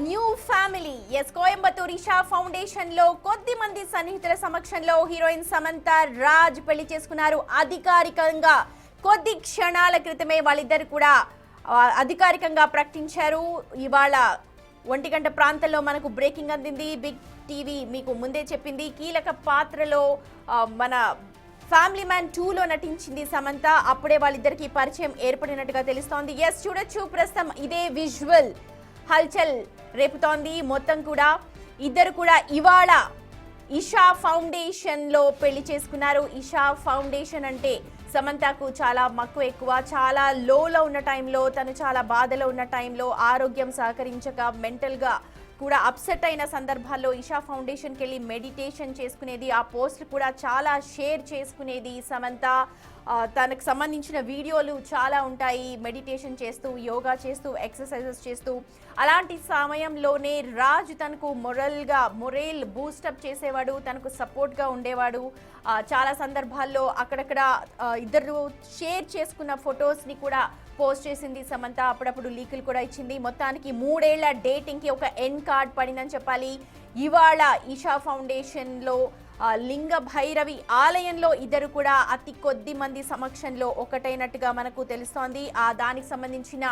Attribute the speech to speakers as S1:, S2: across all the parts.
S1: New family Coimbatore Isha foundation లో కొద్ది మంది సన్నిహితుల సమక్షంలో హీరోయిన్ సమంత రాజ్ పెళ్లి చేసుకున్నారు. అధికారికంగా కొద్ది క్షణాల క్రితమే వాళ్ళిద్దరు కూడా అధికారికంగా ప్రకటించారు. ఇవాళ 1 గంట ప్రాంతంలో మనకు బ్రేకింగ్ అందింది. బిగ్ టీవీ మీకు ముందే చెప్పింది. కీలక పాత్రలో మన ఫ్యామిలీ మ్యాన్ 2లో నటించింది సమంత. అప్పుడే వాళ్ళిద్దరికి పరిచయం ఏర్పడినట్టుగా తెలుస్తోంది. చూడొచ్చు ప్రస్తుతం ఇదే విజువల్ హల్చల్ రేపుతోంది. మొత్తం కూడా ఇద్దరు కూడా ఇవాళ ఇషా ఫౌండేషన్ లో పెళ్లి చేసుకున్నారు. ఇషా ఫౌండేషన్ అంటే సమంతకు చాలా మక్కువ ఎక్కువ. చాలా లోలో ఉన్న టైంలో, తను చాలా బాధలో ఉన్న టైంలో, ఆరోగ్యం సహకరించక మెంటల్ గా కూడా అప్సెట్ అయిన సందర్భాల్లో ఇషా ఫౌండేషన్కి వెళ్ళి మెడిటేషన్ చేసుకునేది. ఆ పోస్ట్ కూడా చాలా షేర్ చేసుకునేది సమంత. తనకు సంబంధించిన వీడియోలు చాలా ఉంటాయి, మెడిటేషన్ చేస్తూ, యోగా చేస్తూ, ఎక్సర్సైజెస్ చేస్తూ. అలాంటి సమయంలోనే రాజ్ తనకు మొరేల్ బూస్టప్ చేసేవాడు, తనకు సపోర్ట్గా ఉండేవాడు. చాలా సందర్భాల్లో అక్కడక్కడ ఇద్దరు షేర్ చేసుకున్న ఫొటోస్ని కూడా పోస్ట్ చేసింది సమంత. అప్పుడప్పుడు లీకులు కూడా ఇచ్చింది. మొత్తానికి 3 ఏళ్ల డేటింగ్కి ఒక ఎండ్ కార్డ్ పడిందని చెప్పాలి. ఇవాళ ఇషా ఫౌండేషన్లో లింగ భైరవి ఆలయంలో ఇద్దరు కూడా అతి కొద్ది మంది సమక్షంలో ఒకటైనట్టుగా మనకు తెలుస్తోంది. దానికి సంబంధించిన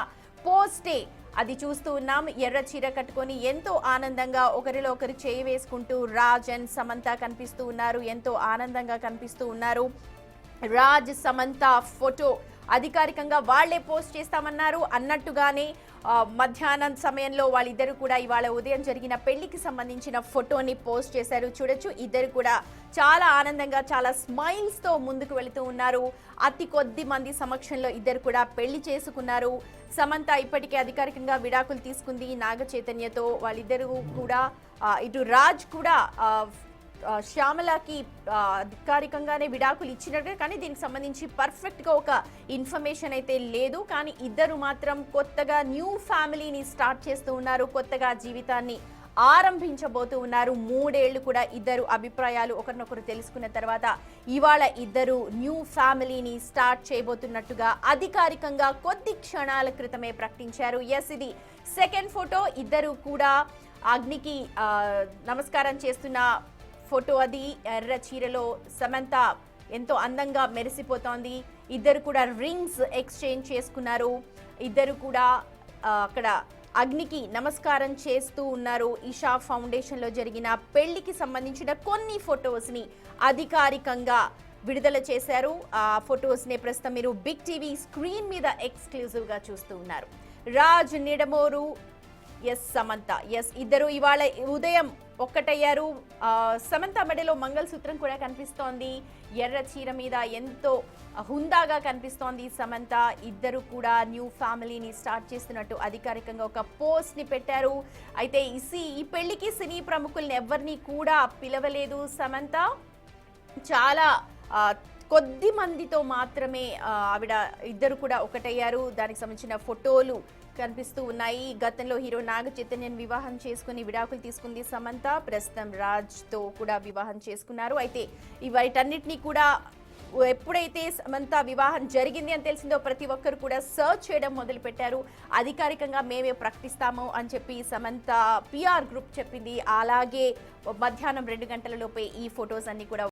S1: పోస్టే అది చూస్తూ ఉన్నాం. ఎర్ర చీర కట్టుకొని ఎంతో ఆనందంగా ఒకరిలో ఒకరు చేయి వేసుకుంటూ రాజ్ అండ్ సమంత కనిపిస్తూ ఉన్నారు. ఎంతో ఆనందంగా కనిపిస్తూ ఉన్నారు. రాజ్ సమంత ఫోటో అధికారికంగా వాళ్లే పోస్ట్ చేస్తామన్నారు. అన్నట్టుగానే మధ్యాహ్నం సమయంలో వాళ్ళిద్దరు కూడా ఇవాళ ఉదయం జరిగిన పెళ్లికి సంబంధించిన ఫోటోని పోస్ట్ చేశారు. చూడొచ్చు ఇద్దరు కూడా చాలా ఆనందంగా, చాలా స్మైల్స్ తో ముందుకు వెళుతూ ఉన్నారు. అతి కొద్ది మంది సమక్షంలో ఇద్దరు కూడా పెళ్లి చేసుకున్నారు. సమంత ఇప్పటికే అధికారికంగా విడాకులు తీసుకుంది నాగ చైతన్యతో. వాళ్ళిద్దరూ కూడా ఇటు రాజ్ కూడా శ్యామలకి అధికారికంగానే విడాకులు ఇచ్చినట్టు, కానీ దీనికి సంబంధించి పర్ఫెక్ట్గా ఒక ఇన్ఫర్మేషన్ అయితే లేదు. కానీ ఇద్దరు మాత్రం కొత్తగా న్యూ ఫ్యామిలీని స్టార్ట్ చేస్తూ ఉన్నారు, కొత్తగా జీవితాన్ని ఆరంభించబోతూ ఉన్నారు. 3 ఏళ్లు కూడా ఇద్దరు అభిప్రాయాలు ఒకరినొకరు తెలుసుకున్న తర్వాత ఇవాళ ఇద్దరు న్యూ ఫ్యామిలీని స్టార్ట్ చేయబోతున్నట్టుగా అధికారికంగా కొద్ది క్షణాల క్రితమే ప్రకటించారు. ఇది సెకండ్ ఫోటో. ఇద్దరు కూడా అగ్నికి నమస్కారం చేస్తున్న ఫోటో అది. ఎర్ర చీరలో సమంత ఎంతో అందంగా మెరిసిపోతోంది. ఇద్దరు కూడా రింగ్స్ ఎక్స్చేంజ్ చేసుకున్నారు. ఇద్దరు కూడా అక్కడ అగ్నికి నమస్కారం చేస్తూ ఉన్నారు. ఇషా ఫౌండేషన్లో జరిగిన పెళ్లికి సంబంధించిన కొన్ని ఫొటోస్ని అధికారికంగా విడుదల చేశారు. ఆ ఫొటోస్ని ప్రస్తుతం మీరు బిగ్ టీవీ స్క్రీన్ మీద ఎక్స్క్లూజివ్గా చూస్తూ ఉన్నారు. రాజ్ నిడమోరు, సమంత ఇద్దరు ఇవాళ ఉదయం ఒక్కటయ్యారు. సమంత మెడలో మంగళసూత్రం కూడా కనిపిస్తోంది. ఎర్ర చీర మీద ఎంతో హుందాగా కనిపిస్తోంది సమంత. ఇద్దరు కూడా న్యూ ఫ్యామిలీని స్టార్ట్ చేస్తున్నట్టు అధికారికంగా ఒక పోస్ట్ ని పెట్టారు. అయితే ఈ పెళ్లికి సినీ ప్రముఖుల్ని ఎవరిని కూడా పిలవలేదు సమంత. చాలా కొద్ది మందితో మాత్రమే ఆవిడ ఇద్దరు కూడా ఒకటయ్యారు. దానికి సంబంధించిన ఫోటోలు కనిపిస్తూ ఉన్నాయి. గతంలో హీరో నాగ చైతన్యన్ వివాహం చేసుకుని విడాకులు తీసుకుంది సమంత. ప్రస్తుతం రాజ్ తో కూడా వివాహం చేసుకున్నారు. అయితే వీటన్నిటినీ కూడా ఎప్పుడైతే సమంత వివాహం జరిగింది అని తెలిసిందో ప్రతి ఒక్కరు కూడా సర్చ్ చేయడం మొదలు పెట్టారు. అధికారికంగా మేమే ప్రకటిస్తాము అని చెప్పి సమంత PR గ్రూప్ చెప్పింది. అలాగే మధ్యాహ్నం 2 గంటల లోపే ఈ ఫొటోస్ అన్ని కూడా